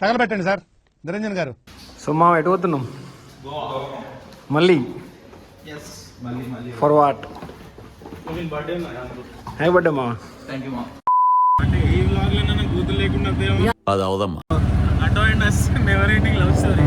తగలబెట్టండి sir Niranjan గారు. So మా ఎటు పోతున్నాం మళ్ళీ? For what? హ్యాపీ బర్త్డే మా. అంటే ఈ వ్లాగ్ లో నాకు కూతురు లేకుండా అది అవదమ్మా. అటో and us never ending love story.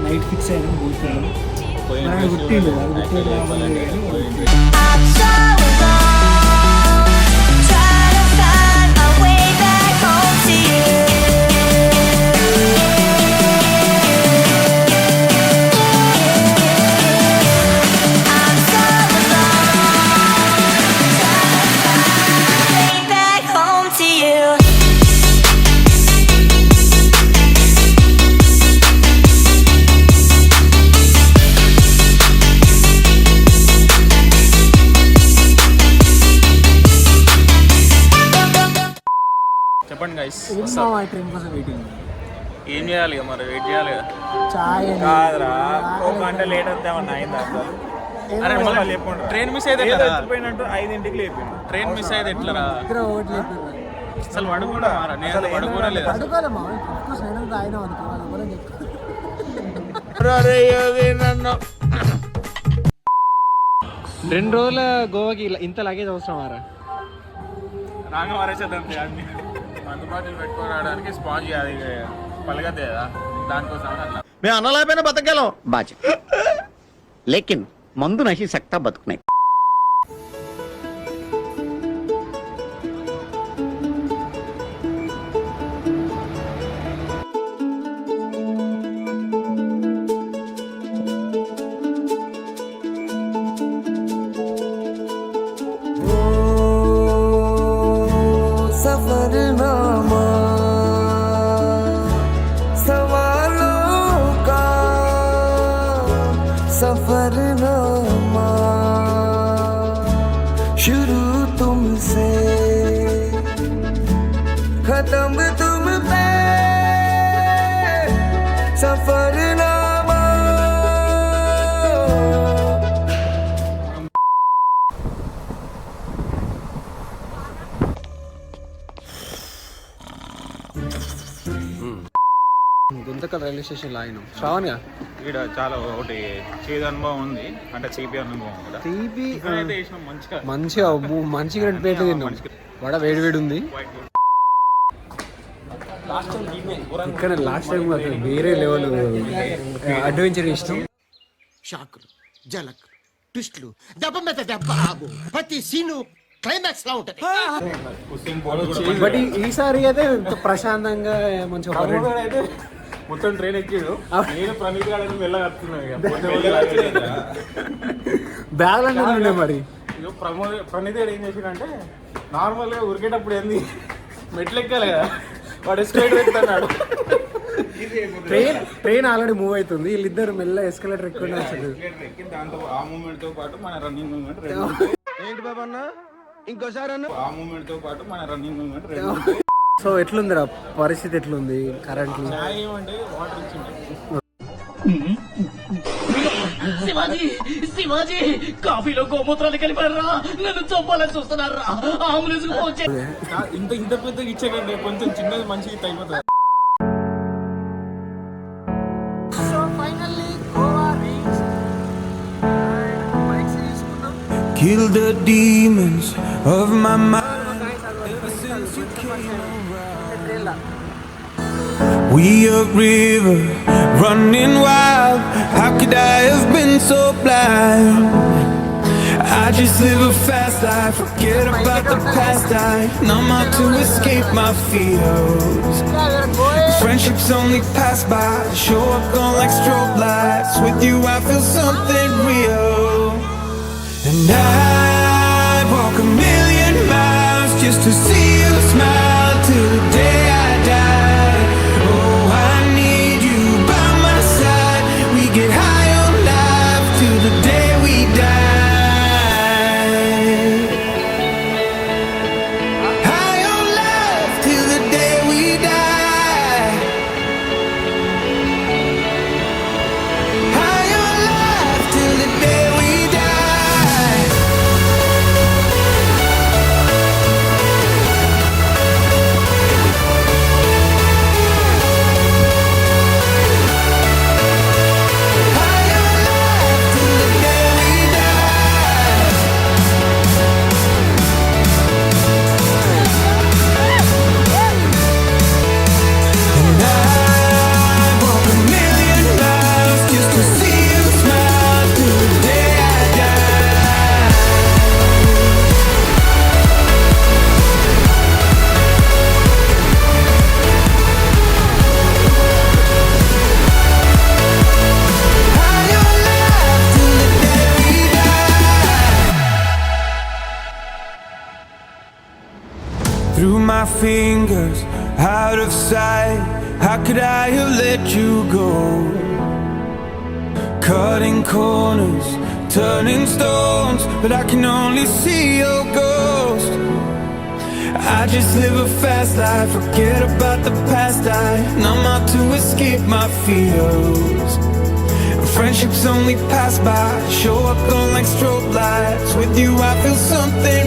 Night fix అయినా చెప్పండి గైస్. ట్రైన్ కోసం వెయిటింగ్. ఏం చేయాలి మరి? వెయిట్ చేయాలి కదా. చాయ్ కాదురా, ఒక గంట లేట్ వద్దామన్నా అయిందా? అరే మళ్ళీ లేకుండా ట్రైన్ మిస్ అయితే ఎత్తిపోయినట్టు 5ంటికి లేపిండు. ట్రైన్ మిస్ అయితే ఎట్లరా? అసలు పడుకుండా నేను పడుకోనే లేదు. రెండు రోజుల గోవాకి ఇంత లగేజ్ అవసరం ఆరా? రాగా మరేసేద్దాం. మందు బాటిల్ పెట్టుకొని రావడానికి స్పాంజ్ అది పలగద్దు కదా, దానికోసం అట్లా. మేము అన్నలేకపోయినా బతకగలం బాజ లేకిన్ మందు నశి సక్తా బతుకున్నాయి. सफरनामा शुरू तुमसे खत्म तुम पे सफरनामा. గుంతకల్ రైల్వే స్టేషన్ లో ఆయన శ్రావణ్గా ఇక్కడ చాలా ఒకటి చేదు అనుభవం ఉంది, అంటే తీపి అనుభవం కూడా. తీపి మంచిగా మంచిగా 2 ప్లేట్లు తిన్నాం. వడ వేడి వేడి ఉంది. ఇక్కడ లాస్ట్ టైం వేరే లెవెల్ అడ్వెంచర్ ఇష్టం. షాకులు, జలక్, ట్విస్టులు, దెబ్బ మీద దెబ్బ, ఆగు ప్రతి సీను క్లైమాక్స్ లా ఉంటది. బట్ ఈసారి అయితే ప్రశాంతంగా మంచిగా మొత్తం ట్రైన్ ఎక్కిడు. నేను ప్రణీత్ గారు వెళ్ళగలుగుతున్నాను. బ్యాగ్లన్నీ ఉండే మరి. ప్రణీత్ గారు ఏం చేసిండంటే నార్మల్ గా ఉరికేటప్పుడు ఏంది మెట్లు ఎక్కాలి కదా, వాడు ఎస్కలేటర్ ఎక్కుతున్నాడు. ట్రైన్ ఆల్రెడీ మూవ్ అవుతుంది, వీళ్ళిద్దరు మెల్ల ఎస్కలేటర్ ఎక్కువ దాంతో ఆ మూమెంట్ తో పాటు మన రన్నింగ్ మూమెంట్ ఏంటి బాబా అన్న ఇంకోసారి అన్న ఆ మూమెంట్ తో పాటు మన రన్నింగ్ మూమెంట్. సో ఎట్లుందిరా పరిస్థితి? ఎట్లుంది కరెంట్? వాటర్ ఇచ్చింది. శివాజీ కాఫీలో గోమూత్రాలు కలిపారా? నన్ను చంపాలని చూస్తున్నారా? అంబులెన్స్ ఇంత పెద్దగా ఇచ్చాడండి, కొంచెం చిన్నది మంచిగా అయిపోతుంది. kill the demons of my mind. We a river running wild. How could I have been so blind? I just live a fast life, forget about the past. I numb out to escape my fears. Friendships only pass by, show up on like strobe lights. With you I feel something real. And I'd walk a million miles just to see you smile till the day I die. Oh, I need you by my side. We get high on life till the day we die. High on life till the day we die. High on life till the day we die. High on life till the day we die. And I'd walk a million miles just to see you smile till the day I die. High on life till the day we die. Through my fingers, out of sight. How could I have let you go? Cutting corners, turning stones, but I can only see your ghost. I just live a fast life, forget about the past. I numb out to escape my fears. Friendships only pass by, show up on like strobe lights. With you I feel something